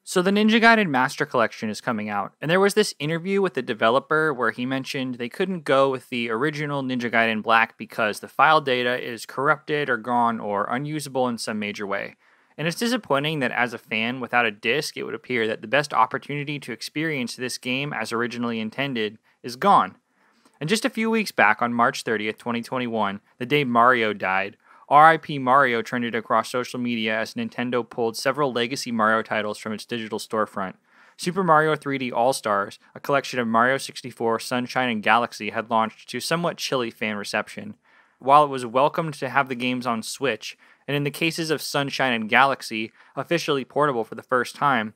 So the Ninja Gaiden Master Collection is coming out, and there was this interview with the developer where he mentioned they couldn't go with the original Ninja Gaiden Black because the file data is corrupted or gone or unusable in some major way. And it's disappointing that as a fan, without a disc, it would appear that the best opportunity to experience this game as originally intended is gone. And just a few weeks back, on March 30th, 2021, the day Mario died, RIP Mario trended across social media as Nintendo pulled several legacy Mario titles from its digital storefront. Super Mario 3D All-Stars, a collection of Mario 64, Sunshine, and Galaxy, had launched to somewhat chilly fan reception. While it was welcomed to have the games on Switch, and in the cases of Sunshine and Galaxy, officially portable for the first time,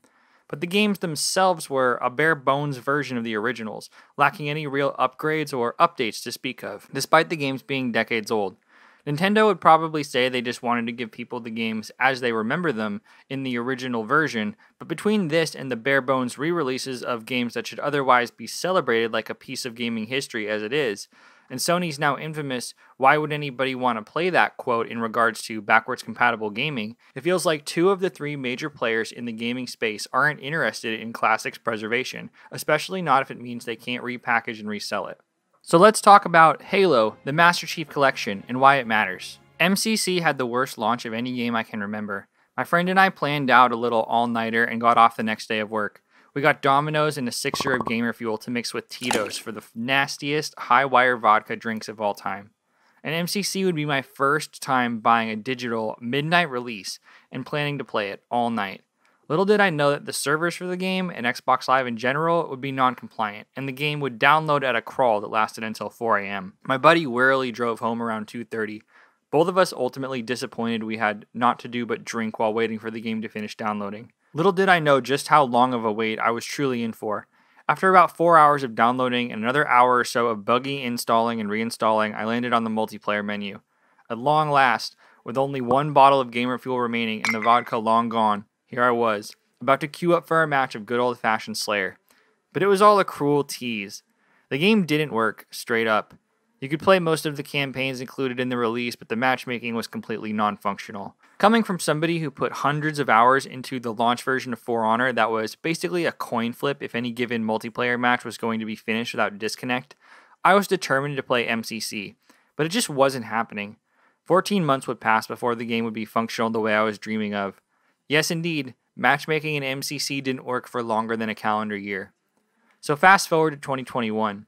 but the games themselves were a bare-bones version of the originals, lacking any real upgrades or updates to speak of, despite the games being decades old. Nintendo would probably say they just wanted to give people the games as they remember them in the original version, but between this and the bare-bones re-releases of games that should otherwise be celebrated like a piece of gaming history as it is, and Sony's now infamous, why would anybody want to play that quote in regards to backwards compatible gaming, it feels like two of the three major players in the gaming space aren't interested in classics preservation, especially not if it means they can't repackage and resell it. So let's talk about Halo, the Master Chief Collection, and why it matters. Emceecee had the worst launch of any game I can remember. My friend and I planned out a little all-nighter and got off the next day of work. We got Domino's and a sixer of gamer fuel to mix with Tito's for the nastiest high-wire vodka drinks of all time. And Emceecee would be my first time buying a digital midnight release and planning to play it all night. Little did I know that the servers for the game and Xbox Live in general would be non-compliant, and the game would download at a crawl that lasted until 4 a.m. My buddy wearily drove home around 2:30. Both of us ultimately disappointed we had not to do but drink while waiting for the game to finish downloading. Little did I know just how long of a wait I was truly in for. After about 4 hours of downloading and another hour or so of buggy installing and reinstalling, I landed on the multiplayer menu. At long last, with only one bottle of gamer fuel remaining and the vodka long gone, here I was, about to queue up for a match of good old-fashioned Slayer. But it was all a cruel tease. The game didn't work, straight up. You could play most of the campaigns included in the release, but the matchmaking was completely non-functional. Coming from somebody who put hundreds of hours into the launch version of For Honor that was basically a coin flip if any given multiplayer match was going to be finished without disconnect, I was determined to play Emceecee, but it just wasn't happening. 14 months would pass before the game would be functional the way I was dreaming of. Yes, indeed, matchmaking in Emceecee didn't work for longer than a calendar year. So fast forward to 2021.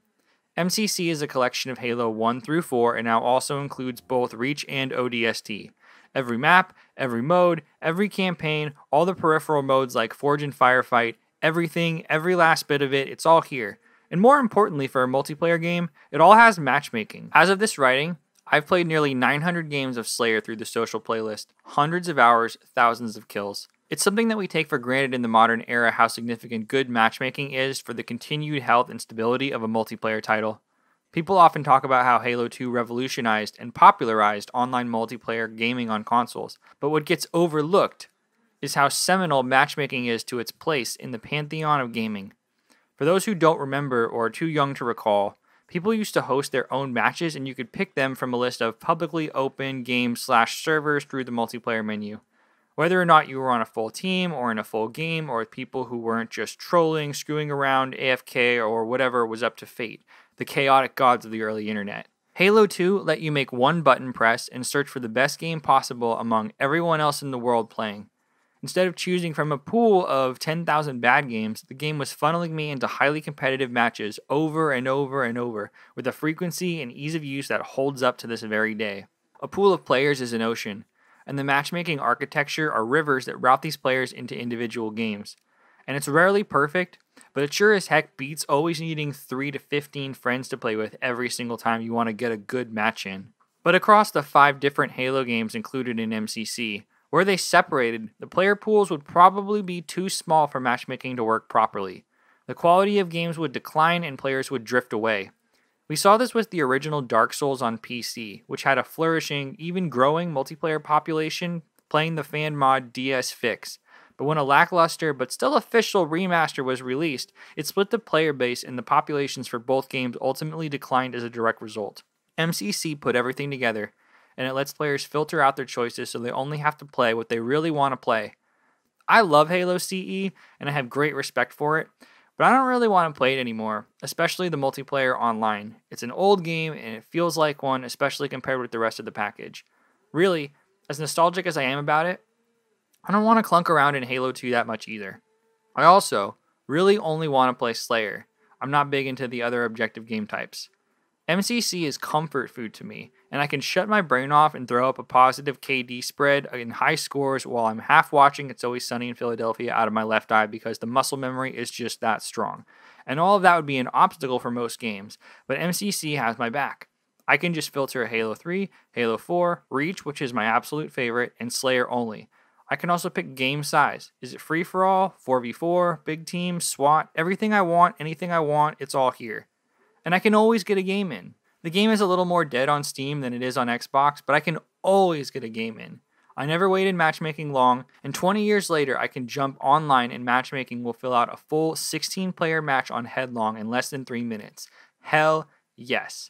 Emceecee is a collection of Halo 1 through 4 and now also includes both Reach and ODST. Every map, every mode, every campaign, all the peripheral modes like Forge and Firefight, everything, every last bit of it, it's all here. And more importantly for a multiplayer game, it all has matchmaking. As of this writing, I've played nearly 900 games of Slayer through the social playlist, hundreds of hours, thousands of kills. It's something that we take for granted in the modern era how significant good matchmaking is for the continued health and stability of a multiplayer title. People often talk about how Halo 2 revolutionized and popularized online multiplayer gaming on consoles, but what gets overlooked is how seminal matchmaking is to its place in the pantheon of gaming. For those who don't remember or are too young to recall, people used to host their own matches and you could pick them from a list of publicly open games/servers through the multiplayer menu. Whether or not you were on a full team or in a full game or with people who weren't just trolling, screwing around, AFK, or whatever was up to fate, the chaotic gods of the early internet. Halo 2 let you make one button press and search for the best game possible among everyone else in the world playing. Instead of choosing from a pool of 10,000 bad games, the game was funneling me into highly competitive matches over and over and over, with a frequency and ease of use that holds up to this very day. A pool of players is an ocean, and the matchmaking architecture are rivers that route these players into individual games. And it's rarely perfect, but it sure as heck beats always needing 3 to 15 friends to play with every single time you want to get a good match in. But across the 5 different Halo games included in Emceecee, were they separated, the player pools would probably be too small for matchmaking to work properly. The quality of games would decline and players would drift away. We saw this with the original Dark Souls on PC, which had a flourishing, even growing multiplayer population playing the fan mod DS Fix. But when a lackluster but still official remaster was released, it split the player base and the populations for both games ultimately declined as a direct result. Emceecee put everything together, and it lets players filter out their choices so they only have to play what they really want to play. I love Halo CE, and I have great respect for it, but I don't really want to play it anymore, especially the multiplayer online. It's an old game, and it feels like one, especially compared with the rest of the package. Really, as nostalgic as I am about it, I don't want to clunk around in Halo 2 that much either. I also really only want to play Slayer. I'm not big into the other objective game types. MCC is comfort food to me, and I can shut my brain off and throw up a positive KD spread in high scores while I'm half watching It's Always Sunny in Philadelphia out of my left eye because the muscle memory is just that strong. And all of that would be an obstacle for most games, but MCC has my back. I can just filter Halo 3, Halo 4, Reach, which is my absolute favorite, and Slayer only. I can also pick game size. Is it free for all, 4v4, big team, SWAT, everything I want, anything I want, it's all here. And I can always get a game in. The game is a little more dead on Steam than it is on Xbox, but I can always get a game in. I never waited matchmaking long, and 20 years later I can jump online and matchmaking will fill out a full 16-player match on Headlong in less than 3 minutes. Hell yes.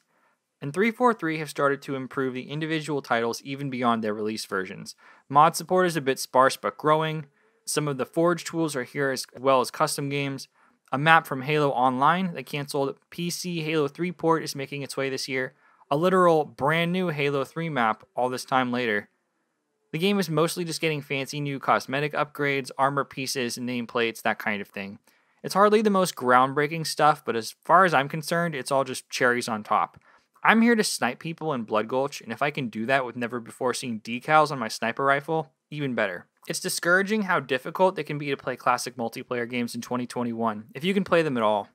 And 343 have started to improve the individual titles even beyond their release versions. Mod support is a bit sparse but growing. Some of the Forge tools are here as well as custom games. A map from Halo Online, the canceled PC Halo 3 port, is making its way this year. A literal brand new Halo 3 map all this time later. The game is mostly just getting fancy new cosmetic upgrades, armor pieces, and nameplates, that kind of thing. It's hardly the most groundbreaking stuff, but as far as I'm concerned, it's all just cherries on top. I'm here to snipe people in Blood Gulch, and if I can do that with never before seen decals on my sniper rifle, even better. It's discouraging how difficult it can be to play classic multiplayer games in 2021, if you can play them at all.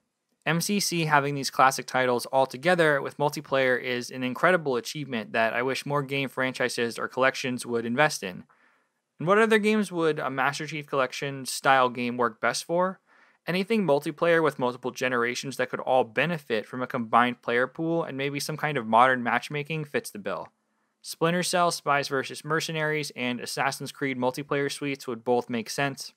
MCC having these classic titles all together with multiplayer is an incredible achievement that I wish more game franchises or collections would invest in. And what other games would a Master Chief Collection style game work best for? Anything multiplayer with multiple generations that could all benefit from a combined player pool and maybe some kind of modern matchmaking fits the bill. Splinter Cell, Spies vs. Mercenaries, and Assassin's Creed multiplayer suites would both make sense.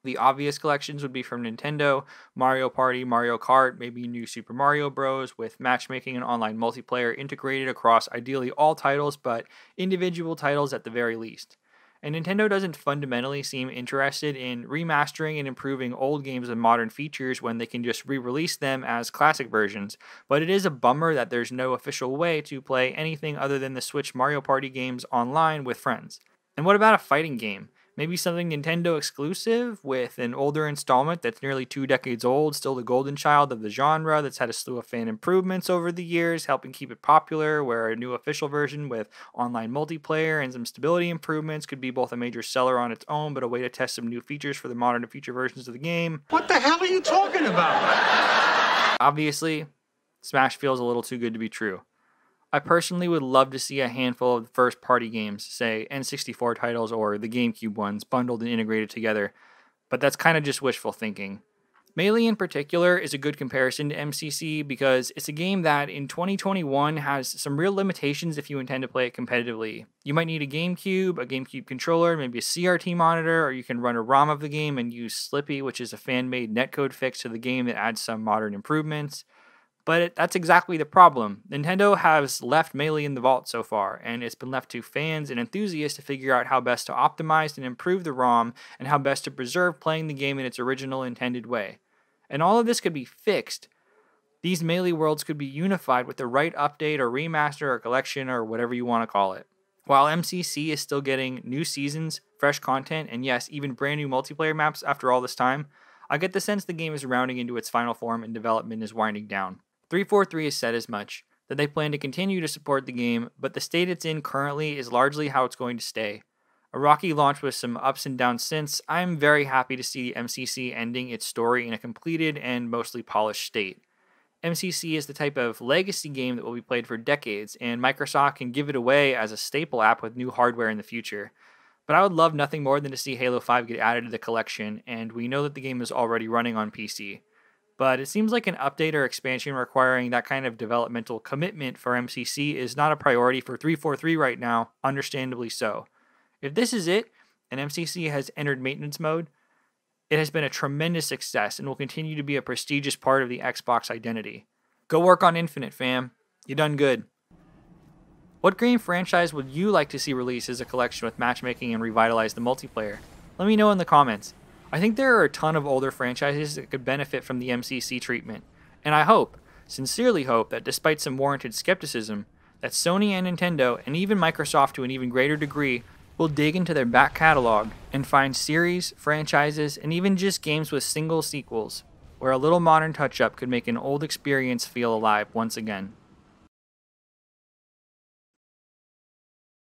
The obvious collections would be from Nintendo, Mario Party, Mario Kart, maybe New Super Mario Bros. With matchmaking and online multiplayer integrated across ideally all titles, but individual titles at the very least. And Nintendo doesn't fundamentally seem interested in remastering and improving old games with modern features when they can just re-release them as classic versions, but it is a bummer that there's no official way to play anything other than the Switch Mario Party games online with friends. And what about a fighting game? Maybe something Nintendo exclusive with an older installment that's nearly 2 decades old, still the golden child of the genre, that's had a slew of fan improvements over the years, helping keep it popular, where a new official version with online multiplayer and some stability improvements could be both a major seller on its own, but a way to test some new features for the modern and future versions of the game. What the hell are you talking about? Obviously, Smash feels a little too good to be true. I personally would love to see a handful of first-party games, say N64 titles or the GameCube ones, bundled and integrated together, but that's kind of just wishful thinking. Melee in particular is a good comparison to MCC because it's a game that in 2021 has some real limitations if you intend to play it competitively. You might need a GameCube controller, maybe a CRT monitor, or you can run a ROM of the game and use Slippy, which is a fan-made netcode fix to the game that adds some modern improvements. But that's exactly the problem. Nintendo has left Melee in the vault so far, and it's been left to fans and enthusiasts to figure out how best to optimize and improve the ROM, and how best to preserve playing the game in its original intended way. And all of this could be fixed. These Melee worlds could be unified with the right update or remaster or collection or whatever you want to call it. While MCC is still getting new seasons, fresh content, and yes, even brand new multiplayer maps after all this time, I get the sense the game is rounding into its final form and development is winding down. 343 has said as much, that they plan to continue to support the game, but the state it's in currently is largely how it's going to stay. A rocky launch with some ups and downs since, I'm very happy to see MCC ending its story in a completed and mostly polished state. MCC is the type of legacy game that will be played for decades, and Microsoft can give it away as a staple app with new hardware in the future. But I would love nothing more than to see Halo 5 get added to the collection, and we know that the game is already running on PC. But it seems like an update or expansion requiring that kind of developmental commitment for MCC is not a priority for 343 right now, understandably so. If this is it, and MCC has entered maintenance mode, it has been a tremendous success and will continue to be a prestigious part of the Xbox identity. Go work on Infinite, fam. You done good. What game franchise would you like to see released as a collection with matchmaking and revitalize the multiplayer? Let me know in the comments. I think there are a ton of older franchises that could benefit from the MCC treatment, and I hope, sincerely hope, that despite some warranted skepticism, that Sony and Nintendo, and even Microsoft to an even greater degree, will dig into their back catalog and find series, franchises, and even just games with single sequels, where a little modern touch-up could make an old experience feel alive once again.